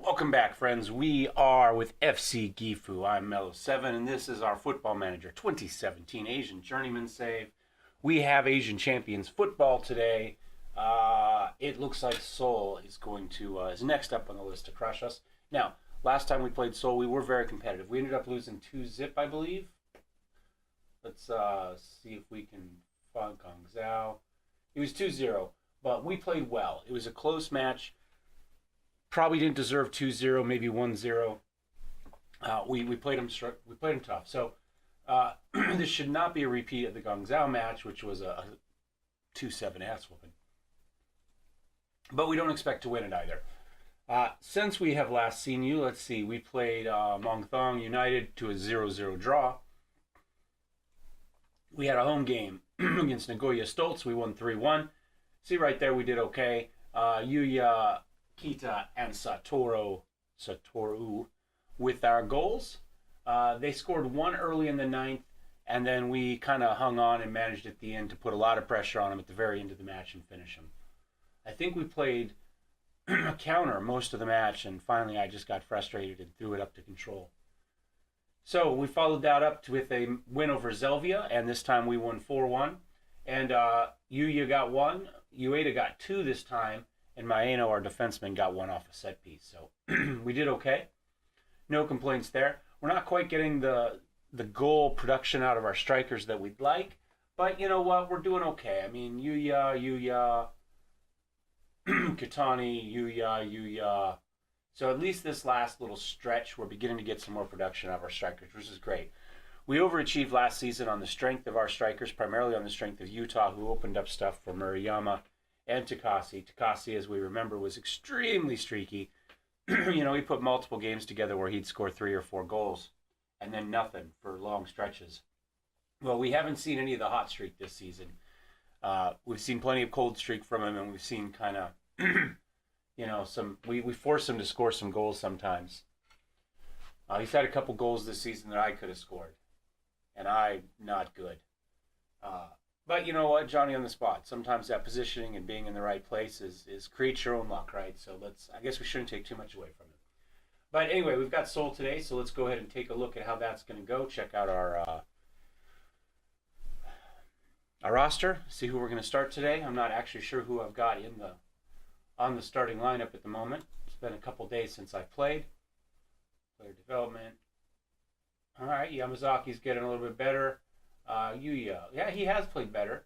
Welcome back, friends. We are with FC Gifu. I'm Mellowseven, and this is our Football Manager 2017 Asian Journeyman save. We have Asian Champions football today. It looks like Seoul is going to is next up on the list to crush us. Now, last time we played Seoul, we were very competitive. We ended up losing 2-0, I believe. Let's see if we can find Kong Zhao. It was 2-0, but we played well. It was a close match. Probably didn't deserve 2-0, maybe 1-0. We played them tough. So this should not be a repeat of the Guangzhou match, which was a 2-7 ass whooping. But we don't expect to win it either. Since we have last seen you, let's see. We played Mongthong United to a 0-0 draw. We had a home game against Nagoya Stoltz. We won 3-1. See right there, we did okay. Yuya, Kita, and Satoru with our goals. They scored one early in the ninth, and then we kind of hung on and managed at the end to put a lot of pressure on them at the very end of the match and finish them. I think we played a counter most of the match, and finally I just got frustrated and threw it up to control. So we followed that up with a win over Zelvia, and this time we won 4-1. And Yuya got one, Ueda got two this time, and Maeno, our defenseman, got one off a set piece. So we did okay. No complaints there. We're not quite getting the goal production out of our strikers that we'd like, but you know what? We're doing okay. I mean, Yuya, Kitani, Yuya. So at least this last little stretch, we're beginning to get some more production out of our strikers, which is great. We overachieved last season on the strength of our strikers, primarily on the strength of Utah, who opened up stuff for Murayama and Takasi. Takasi, as we remember, was extremely streaky. He put multiple games together where he'd score 3 or 4 goals and then nothing for long stretches. Well, we haven't seen any of the hot streak this season. We've seen plenty of cold streak from him, and we've seen kind of, we force him to score some goals sometimes. He's had a couple goals this season that I could have scored, and I'm not good. But you know what, Johnny on the spot. Sometimes that positioning and being in the right place is creates your own luck, right? So I guess we shouldn't take too much away from it. But anyway, we've got Seoul today, so let's go ahead and take a look at how that's going to go. Check out our roster, see who we're going to start today. I'm not actually sure who I've got on the starting lineup at the moment. It's been a couple days since I played. Player development. All right, Yamazaki's getting a little bit better. Yuya, yeah, he has played better.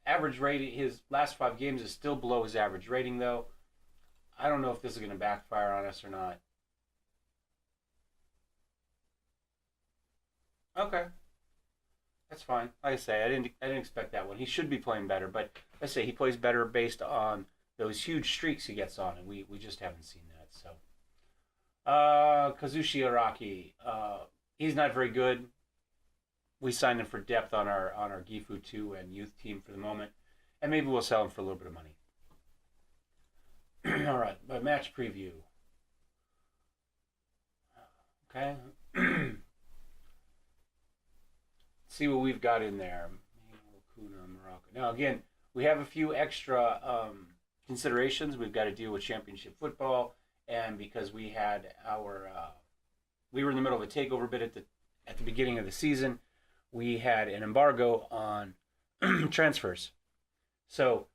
Average rating, his last 5 games is still below his average rating, though. I don't know if this is going to backfire on us or not. Okay, that's fine. Like I say, I didn't expect that one. He should be playing better, but I say he plays better based on those huge streaks he gets on, and we just haven't seen that. So, Kazushi Araki, he's not very good. We signed him for depth on our Gifu 2 and youth team for the moment, and maybe we'll sell him for a little bit of money. All right, match preview. Okay. See what we've got in there. Morocco. Now again, we have a few extra considerations. We've got to deal with championship football, and because we had we were in the middle of a takeover bid at the beginning of the season. We had an embargo on transfers. So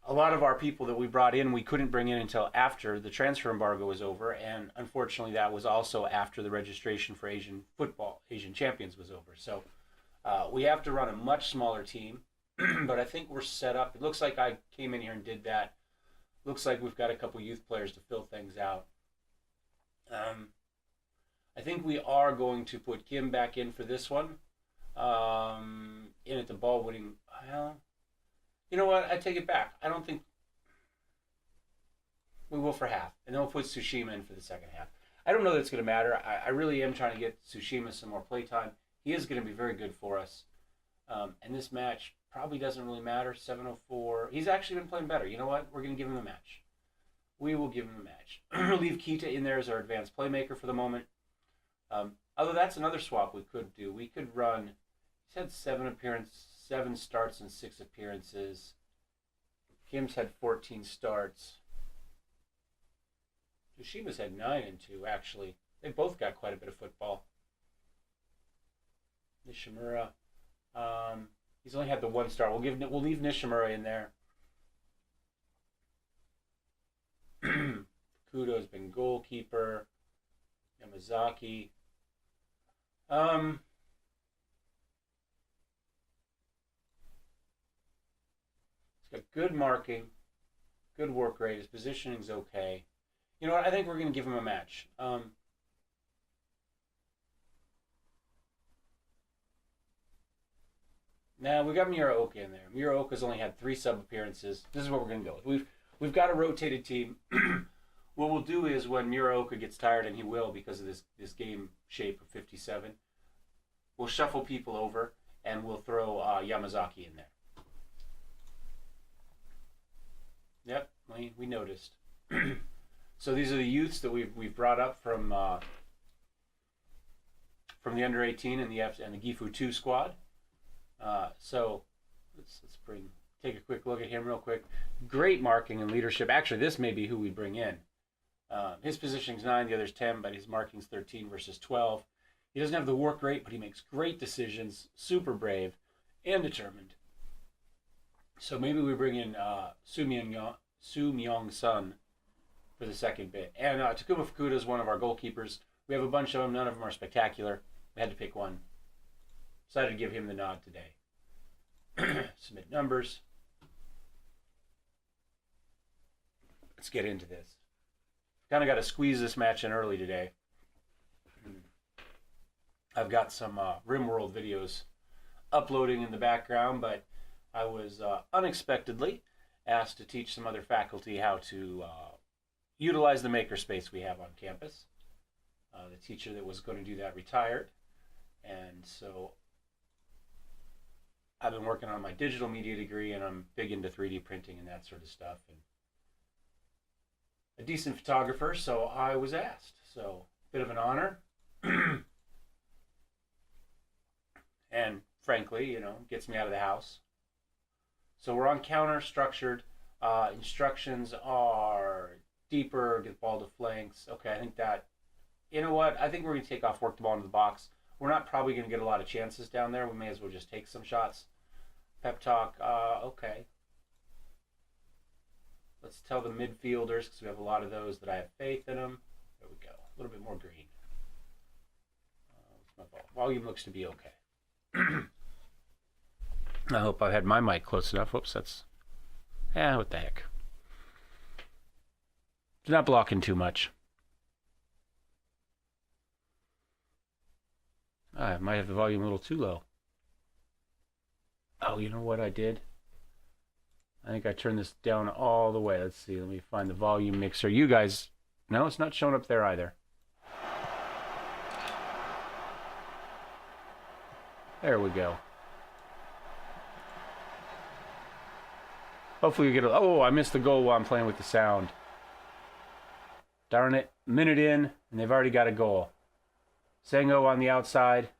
a lot of our people that we brought in, we couldn't bring in until after the transfer embargo was over. And unfortunately, that was also after the registration for Asian football, Asian Champions was over. So we have to run a much smaller team, but I think we're set up. It looks like I came in here and did that. Looks like we've got a couple youth players to fill things out. I think we are going to put Kim back in for this one. In at the ball winning. Well, you know what? I take it back. I don't think we will for half, and then we'll put Tsushima in for the second half. I don't know that it's going to matter. I really am trying to get Tsushima some more playtime. He is going to be very good for us. And this match probably doesn't really matter. 704. He's actually been playing better. You know what? We're going to give him a match. We will give him a match. Leave Kita in there as our advanced playmaker for the moment. Although that's another swap we could do. We could run. He's had 7 starts and 6 appearances. Kim's had 14 starts. Yoshima's had 9 and 2, actually. They both got quite a bit of football. Nishimura, he's only had the 1 star. We'll leave Nishimura in there. Kudo's been goalkeeper. Yamazaki. He's got good marking, good work rate. His positioning's okay. You know what? I think we're going to give him a match. Now we got Muraoka in there. Muraoka's only had 3 sub appearances. This is what we're going to go with. We've got a rotated team. What we'll do is when Muraoka gets tired, and he will because of this game shape of 57, we'll shuffle people over and we'll throw Yamazaki in there. Yep, we noticed. So these are the youths that we've brought up from the under 18 and the Gifu 2 squad. So let's take a quick look at him real quick. Great marking and leadership. Actually, this may be who we bring in. His positioning's 9, the other's 10, but his marking's 13 versus 12. He doesn't have the work rate, but he makes great decisions, super brave, and determined. So maybe we bring in Su Myung-sun for the second bit. And Takuma Fukuda is one of our goalkeepers. We have a bunch of them. None of them are spectacular. We had to pick one. Decided to give him the nod today. Submit numbers. Let's get into this. Kind of got to squeeze this match in early today. I've got some RimWorld videos uploading in the background, but I was unexpectedly asked to teach some other faculty how to utilize the makerspace we have on campus. The teacher that was going to do that retired, and so I've been working on my digital media degree, and I'm big into 3D printing and that sort of stuff, and a decent photographer, so I was asked. So, bit of an honor. And frankly, gets me out of the house. So we're on counter structured. Instructions are deeper, get the ball to flanks. Okay, I think that, you know what? I think we're going to take off, work the ball into the box. We're not probably going to get a lot of chances down there. We may as well just take some shots. Pep talk, okay. Let's tell the midfielders, because we have a lot of those, that I have faith in them. There we go. A little bit more green. My volume looks to be okay. I hope I've had my mic close enough. Whoops, what the heck. It's not blocking too much. I might have the volume a little too low. Oh, you know what I did? I think I turned this down all the way. Let's see. Let me find the volume mixer. You guys, no, it's not showing up there either. There we go. Hopefully we get I missed the goal while I'm playing with the sound. Darn it. Minute in, and they've already got a goal. Sengo on the outside.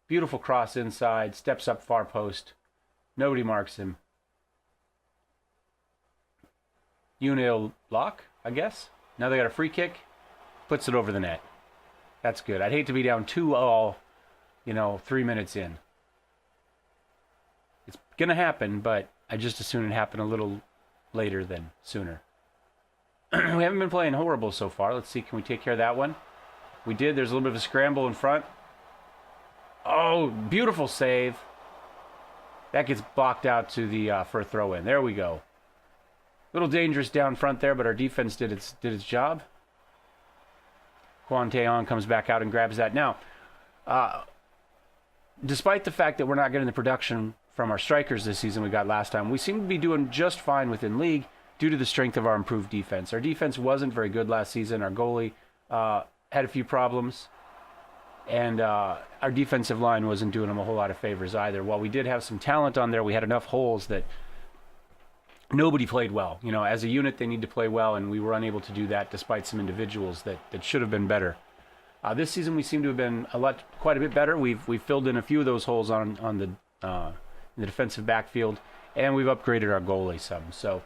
Beautiful cross inside. Steps up far post. Nobody marks him. Unil lock, I guess. Now they got a free kick. Puts it over the net. That's good. I'd hate to be down 2-all, 3 minutes in. It's going to happen, but I just as soon it happen a little later than sooner. We haven't been playing horrible so far. Let's see, can we take care of that one? We did. There's a little bit of a scramble in front. Oh, beautiful save. That gets blocked out to the for a throw-in. There we go. A little dangerous down front there, but our defense did its job. Kwon Tae-hon comes back out and grabs that. Now, despite the fact that we're not getting the production from our strikers this season we got last time, we seem to be doing just fine within league due to the strength of our improved defense. Our defense wasn't very good last season. Our goalie had a few problems, and our defensive line wasn't doing them a whole lot of favors either. While we did have some talent on there, we had enough holes that nobody played well. As a unit, they need to play well, and we were unable to do that despite some individuals that should have been better. This season, we seem to have been quite a bit better. We've filled in a few of those holes in the defensive backfield, and we've upgraded our goalie some. So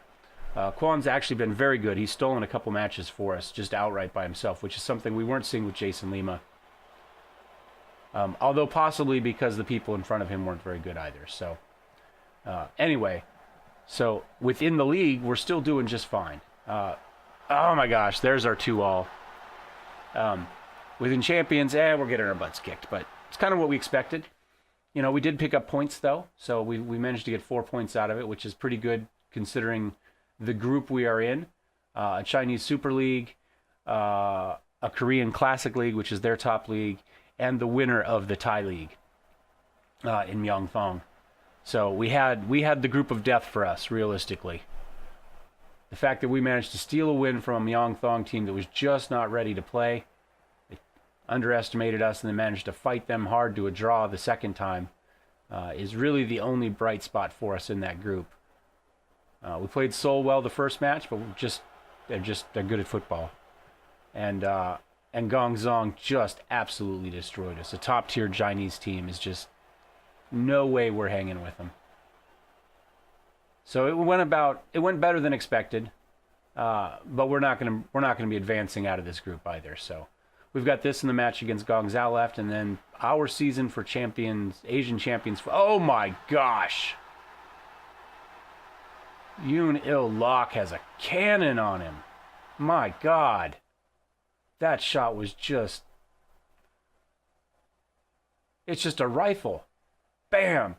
Kwan's actually been very good. He's stolen a couple matches for us just outright by himself, which is something we weren't seeing with Jason Lima. Although possibly because the people in front of him weren't very good either. So anyway, so within the league, we're still doing just fine. Oh my gosh, there's our 2-all. Within champions, we're getting our butts kicked, but it's kind of what we expected. You know, we did pick up points though, so we managed to get 4 points out of it, which is pretty good considering the group we are in. A Chinese Super League, a Korean Classic League, which is their top league, and the winner of the Thai League in Myeongthong. So we had the group of death for us, realistically. The fact that we managed to steal a win from a Myeongthong team that was just not ready to play, they underestimated us and then managed to fight them hard to a draw the second time, is really the only bright spot for us in that group. We played Seoul well the first match, but they're good at football. And Gongzong just absolutely destroyed us. A top-tier Chinese team is just no way we're hanging with them. So it went better than expected, but we're not gonna be advancing out of this group either. So we've got this in the match against Gongzhou left, and then our season for champions, Asian champions. Oh my gosh! Yoon Il-lok has a cannon on him. My God. That shot was just... It's just a rifle. Bam!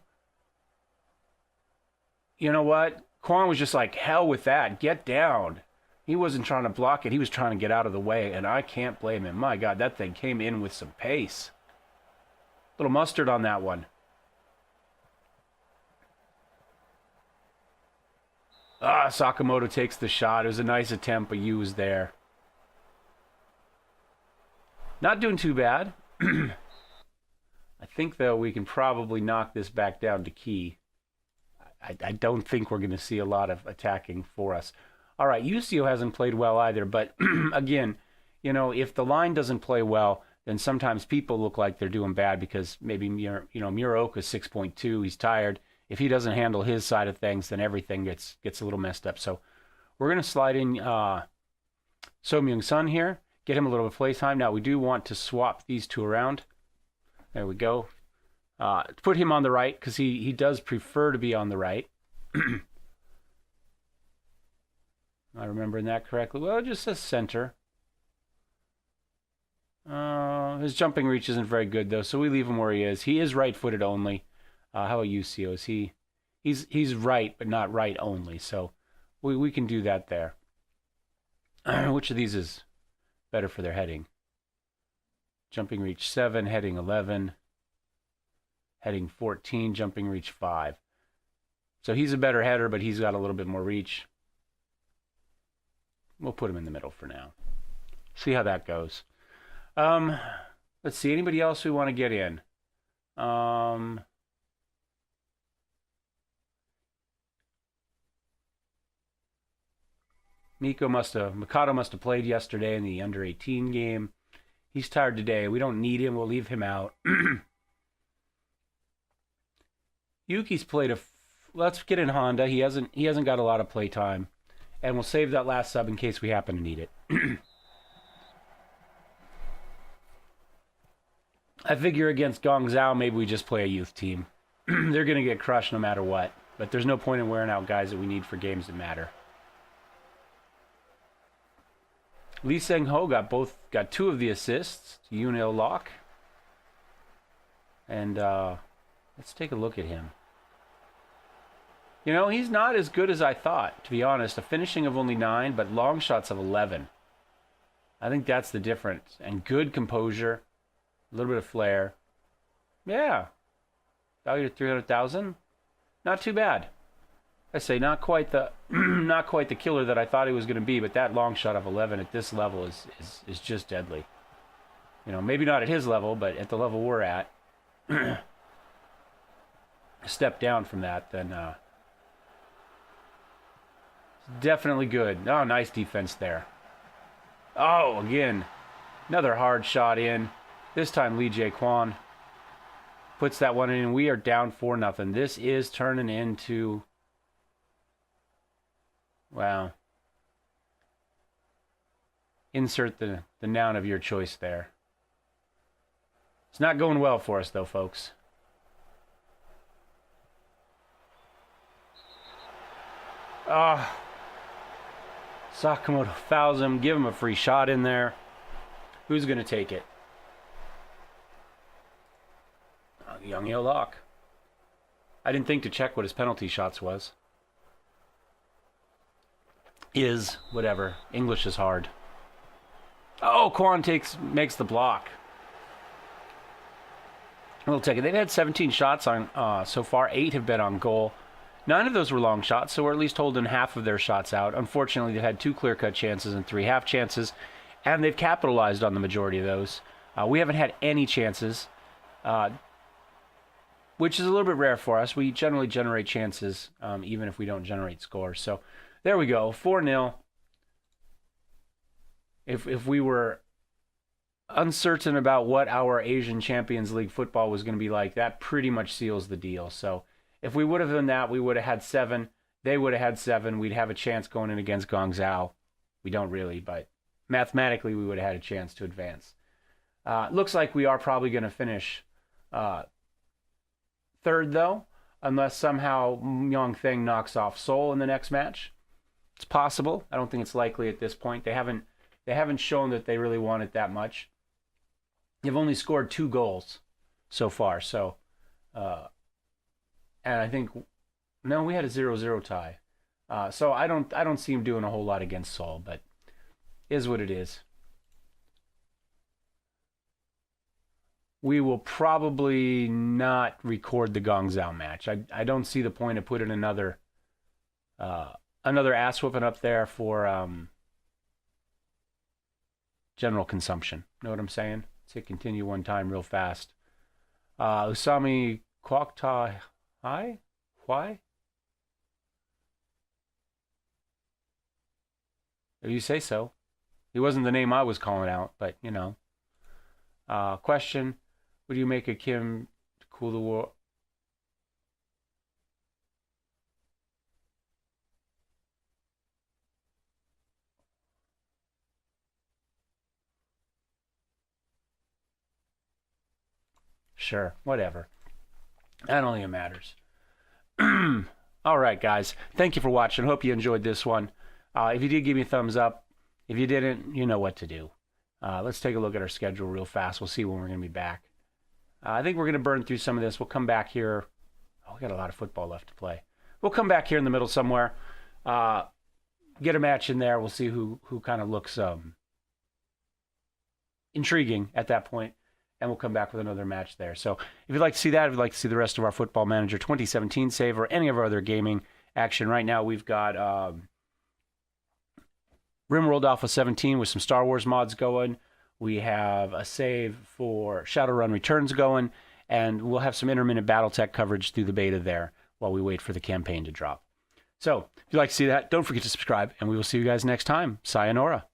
You know what? Kwan was just like, hell with that. Get down. He wasn't trying to block it. He was trying to get out of the way, and I can't blame him. My God, that thing came in with some pace. Little mustard on that one. Sakamoto takes the shot. It was a nice attempt, but Yu was there. Not doing too bad. I think, though, we can probably knock this back down to key. I don't think we're going to see a lot of attacking for us. All right, Yusio hasn't played well either, but again, you know, if the line doesn't play well, then sometimes people look like they're doing bad because maybe, Muraoka's 6.2, he's tired. If he doesn't handle his side of things, then everything gets a little messed up. So we're going to slide in So Myung-sun here, get him a little bit of play time. Now, we do want to swap these two around. There we go. Put him on the right because he does prefer to be on the right. Am I remembering that correctly? Well, it just says center. His jumping reach isn't very good, though, so we leave him where he is. He is right-footed only. How about Yusio? He's right, but not right only. So we can do that there. Which of these is better for their heading? Jumping reach 7, heading 11, heading 14, jumping reach 5. So he's a better header, but he's got a little bit more reach. We'll put him in the middle for now. See how that goes. Let's see. Anybody else we want to get in? Mikado must have played yesterday in the under-18 game. He's tired today. We don't need him. We'll leave him out. Yuki's played let's get in Honda. He hasn't got a lot of play time. And we'll save that last sub in case we happen to need it. I figure against Gongzhou, maybe we just play a youth team. They're going to get crushed no matter what. But there's no point in wearing out guys that we need for games that matter. Lee Seng-ho got 2 of the assists to Yoon Il-lok. And let's take a look at him. You know, he's not as good as I thought, to be honest. A finishing of only 9, but long shots of 11. I think that's the difference. And good composure, a little bit of flair. Yeah. Value to 300,000. Not too bad. I say not quite the killer that I thought he was going to be, but that long shot of 11 at this level is just deadly. You know, maybe not at his level, but at the level we're at. A step down from that, then definitely good. Oh, nice defense there. Oh, again, another hard shot in. This time Lee Jae-kwon puts that one in. We are down 4-0. This is turning into Wow. Insert the noun of your choice there. It's not going well for us, though, folks. Sakamoto fouls him. Give him a free shot in there. Who's going to take it? Young Yo Lock. I didn't think to check what his penalty shots was. Whatever. English is hard. Oh, Kwan makes the block. We'll take it. They've had 17 shots on so far. 8 have been on goal. 9 of those were long shots, so we're at least holding half of their shots out. Unfortunately, they've had 2 clear-cut chances and 3 half chances, and they've capitalized on the majority of those. We haven't had any chances, which is a little bit rare for us. We generally generate chances, even if we don't generate scores. So there we go, 4-0. If we were uncertain about what our Asian Champions League football was going to be like, that pretty much seals the deal. So if we would have done that, we would have had 7. They would have had 7. We'd have a chance going in against Guangzhou. We don't really, but mathematically we would have had a chance to advance. Looks like we are probably going to finish 3rd, though, unless somehow Myong Thing knocks off Seoul in the next match. It's possible. I don't think it's likely at this point. They haven't shown that they really want it that much. They've only scored 2 goals so far, so and I think we had a 0-0 tie. So I don't see him doing a whole lot against Seoul, but is what it is. We will probably not record the Guangzhou match. I don't see the point of putting another ass whooping up there for general consumption. Know what I'm saying? Let's hit continue one time real fast. Usami Kwokta Hi? Why? If you say so. He wasn't the name I was calling out, but you know. Question: would you make a Kim to cool the war? Sure, whatever. I don't think it matters. All right, guys. Thank you for watching. Hope you enjoyed this one. If you did, give me a thumbs up. If you didn't, you know what to do. Let's take a look at our schedule real fast. We'll see when we're going to be back. I think we're going to burn through some of this. We'll come back here. Oh, we got a lot of football left to play. We'll come back here in the middle somewhere. Get a match in there. We'll see who kind of looks intriguing at that point. And we'll come back with another match there. So if you'd like to see that, if you'd like to see the rest of our Football Manager 2017 save or any of our other gaming action, right now we've got RimWorld Alpha 17 with some Star Wars mods going. We have a save for Shadowrun Returns going. And we'll have some intermittent Battletech coverage through the beta there while we wait for the campaign to drop. So if you'd like to see that, don't forget to subscribe. And we will see you guys next time. Sayonara.